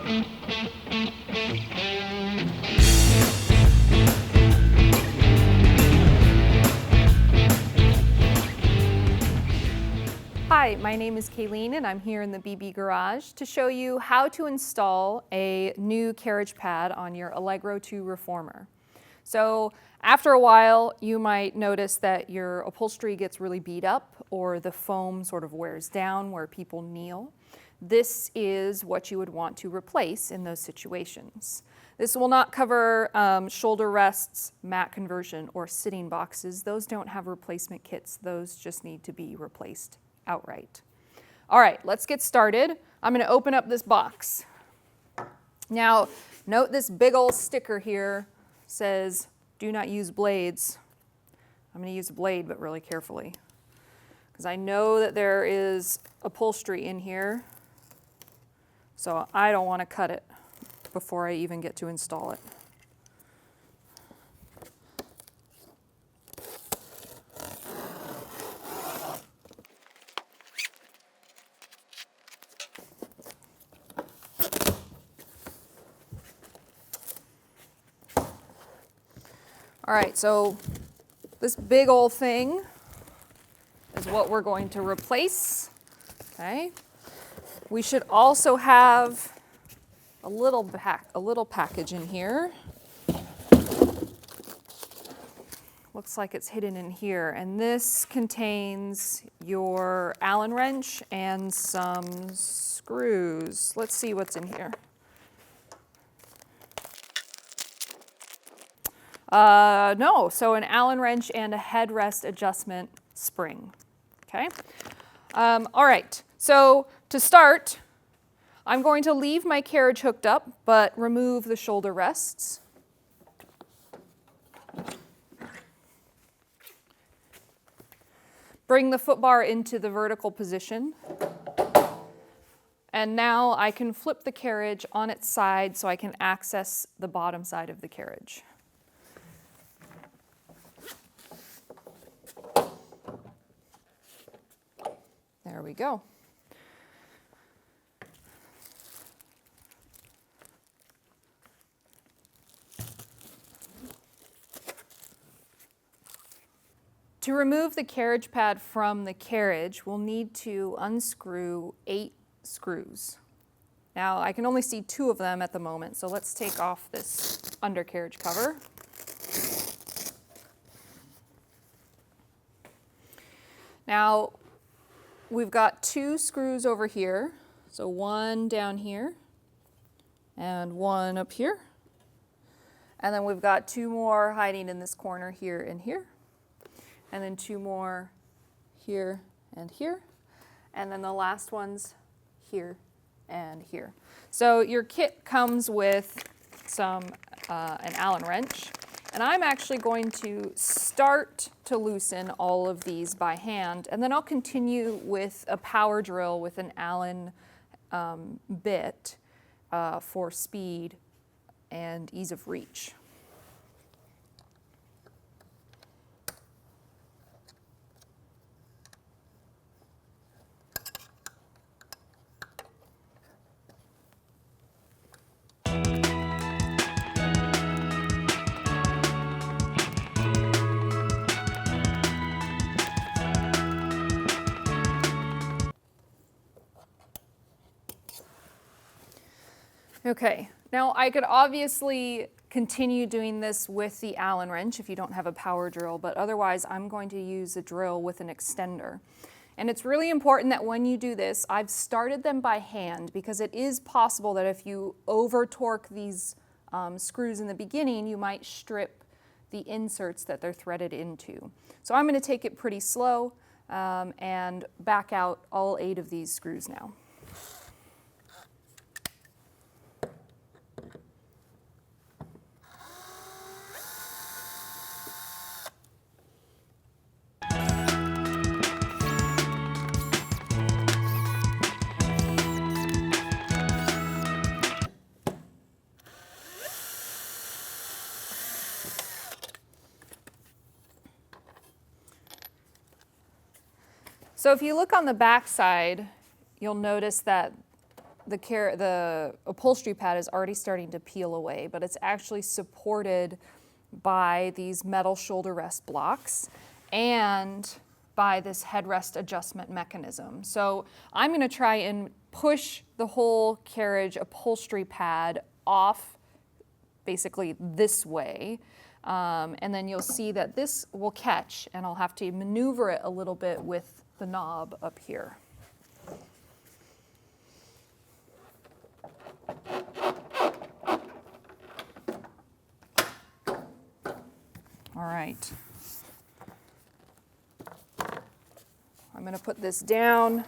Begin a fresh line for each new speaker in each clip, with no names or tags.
Hi, my name is Kayleen and I'm here in the BB Garage to show you how to install a new carriage pad on your Allegro 2 reformer. So after a while you might notice that your upholstery gets really beat up or the foam sort of wears down where people kneel. This is what you would want to replace in those situations. This will not cover shoulder rests, mat conversion, or sitting boxes. Those don't have replacement kits. Those just need to be replaced outright. All right, let's get started. I'm going to open up this box. Now, note this big old sticker here says, do not use blades. I'm going to use a blade, but really carefully, because I know that there is upholstery in here, so I don't want to cut it before I even get to install it. All right, so this big old thing is what we're going to replace, okay? We should also have a little package in here. Looks like it's hidden in here, and this contains your Allen wrench and some screws. Let's see what's in here. No, so an Allen wrench and a headrest adjustment spring, okay? All right, so to start, I'm going to leave my carriage hooked up, but remove the shoulder rests. Bring the foot bar into the vertical position. And now I can flip the carriage on its side so I can access the bottom side of the carriage. There we go. To remove the carriage pad from the carriage, we'll need to unscrew 8 screws. Now, I can only see 2 of them at the moment, so let's take off this undercarriage cover. Now, we've got 2 screws over here, so 1 down here and 1 up here. And then we've got 2 more hiding in this corner here and here. And then 2 more here and here. And then the last one's here and here. So your kit comes with an Allen wrench. And I'm actually going to start to loosen all of these by hand, and then I'll continue with a power drill with an Allen bit for speed and ease of reach. Okay, now I could obviously continue doing this with the Allen wrench if you don't have a power drill, but otherwise I'm going to use a drill with an extender. And it's really important that when you do this, I've started them by hand because it is possible that if you over torque these screws in the beginning, you might strip the inserts that they're threaded into. So I'm going to take it pretty slow and back out all 8 of these screws now. So if you look on the back side, you'll notice that the upholstery pad is already starting to peel away, but it's actually supported by these metal shoulder rest blocks and by this headrest adjustment mechanism. So I'm going to try and push the whole carriage upholstery pad off basically this way. And then you'll see that this will catch, and I'll have to maneuver it a little bit with the knob up here. All right. I'm going to put this down,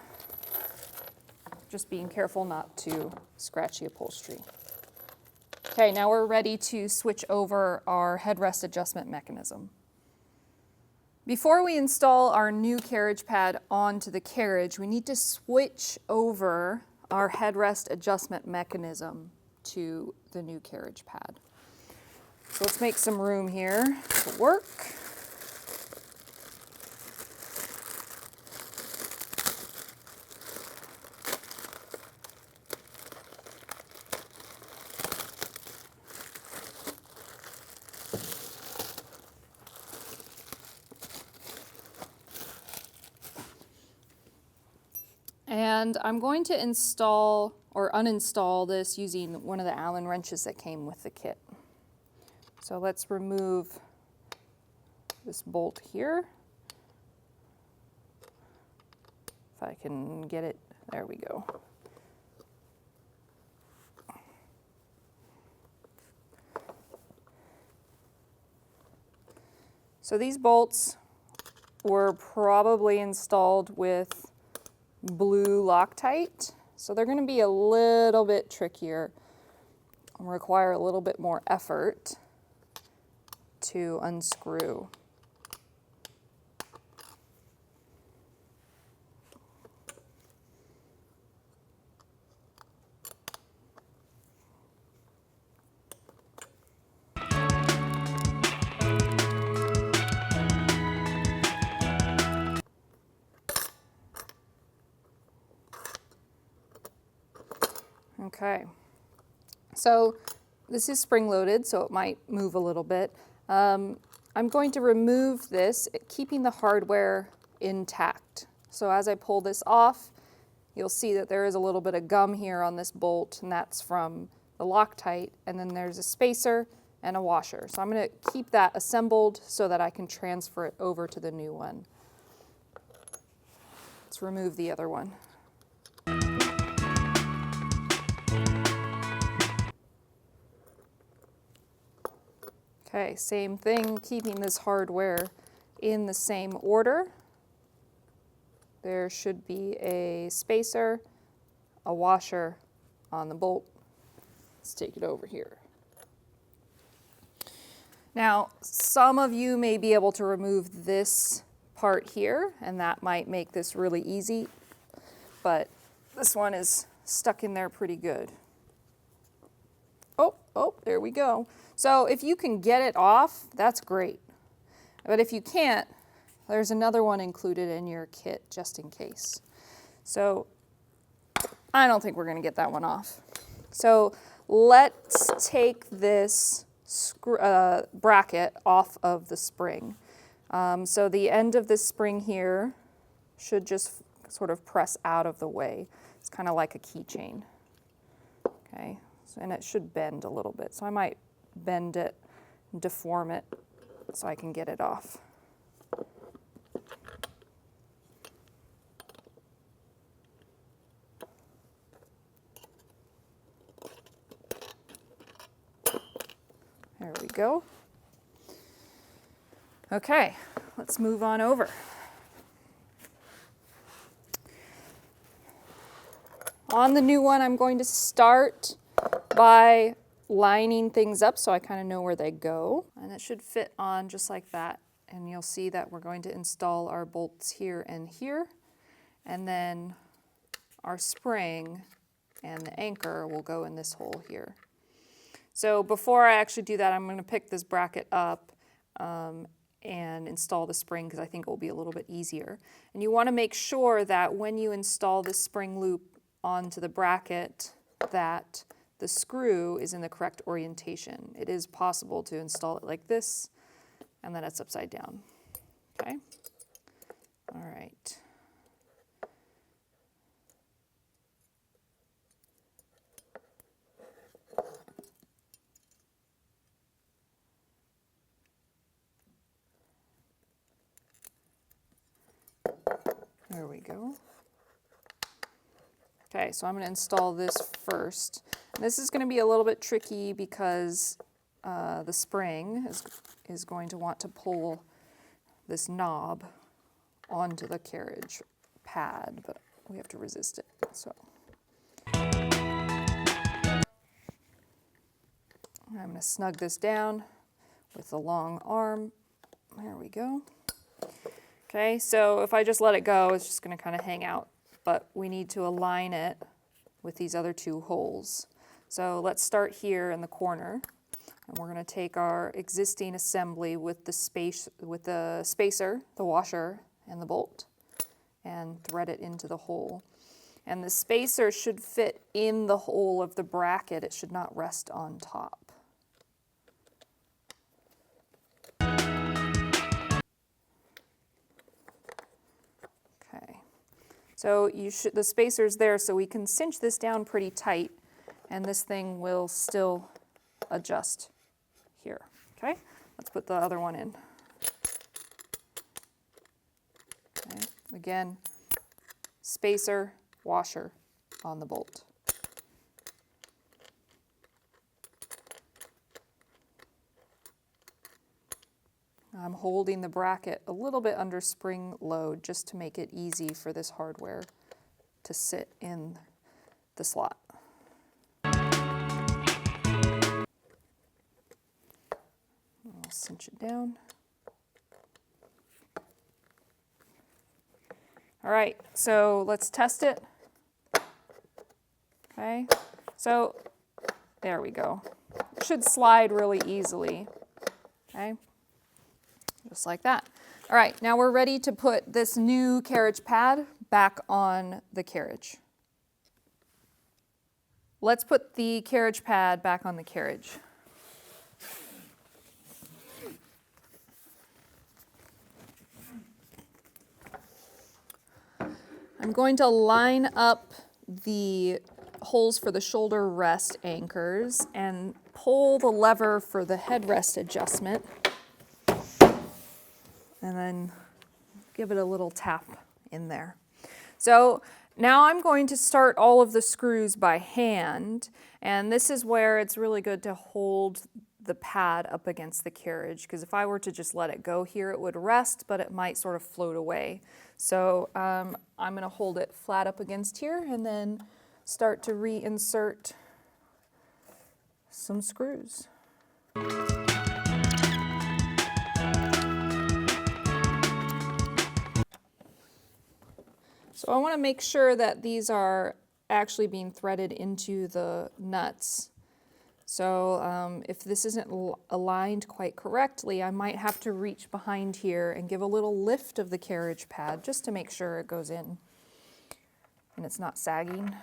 just being careful not to scratch the upholstery. Okay, now we're ready to switch over our headrest adjustment mechanism. Before we install our new carriage pad onto the carriage, we need to switch over our headrest adjustment mechanism to the new carriage pad. So let's make some room here to work. And I'm going to install or uninstall this using one of the Allen wrenches that came with the kit. So let's remove this bolt here. If I can get it, there we go. So these bolts were probably installed with blue Loctite, so they're going to be a little bit trickier and require a little bit more effort to unscrew. Okay, so this is spring-loaded, so it might move a little bit. I'm going to remove this, keeping the hardware intact. So as I pull this off, you'll see that there is a little bit of gum here on this bolt, and that's from the Loctite, and then there's a spacer and a washer. So I'm going to keep that assembled so that I can transfer it over to the new one. Let's remove the other one. Okay, same thing, keeping this hardware in the same order. There should be a spacer, a washer on the bolt. Let's take it over here. Now, some of you may be able to remove this part here, and that might make this really easy, but this one is stuck in there pretty good. Oh, there we go. So if you can get it off, that's great. But if you can't, there's another one included in your kit just in case. So I don't think we're going to get that one off. So let's take this bracket off of the spring. So the end of this spring here should just sort of press out of the way. It's kind of like a keychain. Okay, and it should bend a little bit. So I might bend it, deform it, so I can get it off. There we go. Okay, let's move on over. On the new one, I'm going to start by lining things up so I kind of know where they go. And it should fit on just like that. And you'll see that we're going to install our bolts here and here. And then our spring and the anchor will go in this hole here. So before I actually do that, I'm going to pick this bracket up and install the spring because I think it will be a little bit easier. And you want to make sure that when you install the spring loop onto the bracket that the screw is in the correct orientation. It is possible to install it like this, and then it's upside down. Okay? All right. There we go. Okay, so I'm going to install this first. And this is going to be a little bit tricky because the spring is going to want to pull this knob onto the carriage pad, but we have to resist it. So I'm going to snug this down with the long arm. There we go. Okay, so if I just let it go, it's just going to kind of hang out, but we need to align it with these other two holes. So let's start here in the corner, and we're going to take our existing assembly with the spacer, the washer, and the bolt, and thread it into the hole. And the spacer should fit in the hole of the bracket. It should not rest on top. So the spacer's there, so we can cinch this down pretty tight, and this thing will still adjust here. Okay, let's put the other one in. Okay. Again, spacer, washer on the bolt. I'm holding the bracket a little bit under spring load just to make it easy for this hardware to sit in the slot. I'll cinch it down. All right, so let's test it. Okay, so there we go. It should slide really easily. Okay. Just like that. All right, now we're ready to put this new carriage pad back on the carriage. Let's put the carriage pad back on the carriage. I'm going to line up the holes for the shoulder rest anchors and pull the lever for the headrest adjustment. And then give it a little tap in there. So now I'm going to start all of the screws by hand, and this is where it's really good to hold the pad up against the carriage, because if I were to just let it go here, it would rest, but it might sort of float away. So I'm going to hold it flat up against here and then start to reinsert some screws. So I want to make sure that these are actually being threaded into the nuts. So if this isn't aligned quite correctly, I might have to reach behind here and give a little lift of the carriage pad just to make sure it goes in and it's not sagging.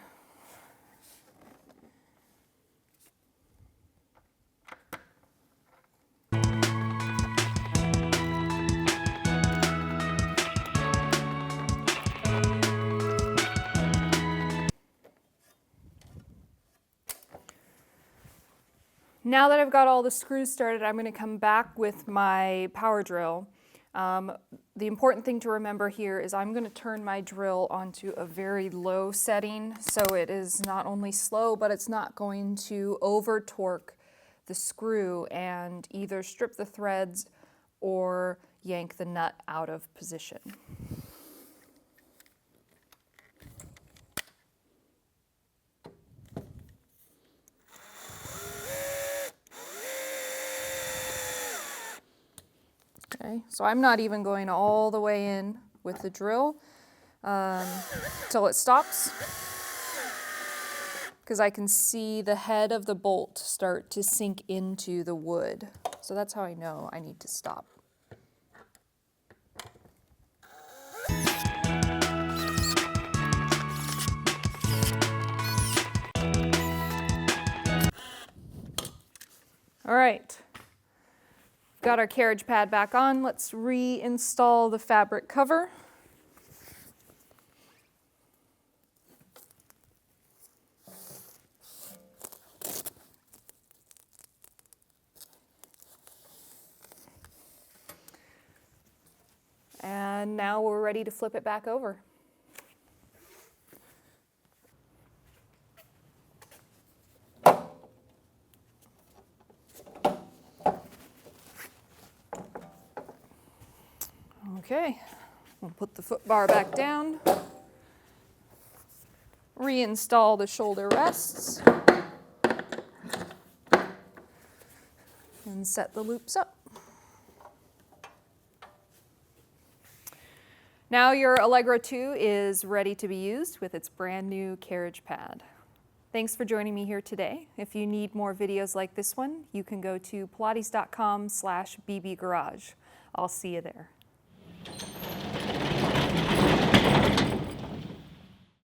Now that I've got all the screws started, I'm going to come back with my power drill. The important thing to remember here is I'm going to turn my drill onto a very low setting, so it is not only slow, but it's not going to over torque the screw and either strip the threads or yank the nut out of position. Okay, so I'm not even going all the way in with the drill till it stops, because I can see the head of the bolt start to sink into the wood. So that's how I know I need to stop. All right, got our carriage pad back on. Let's reinstall the fabric cover. And now we're ready to flip it back over. Okay, we'll put the foot bar back down, reinstall the shoulder rests, and set the loops up. Now your Allegro 2 is ready to be used with its brand new carriage pad. Thanks for joining me here today. If you need more videos like this one, you can go to pilates.com/bbgarage. I'll see you there.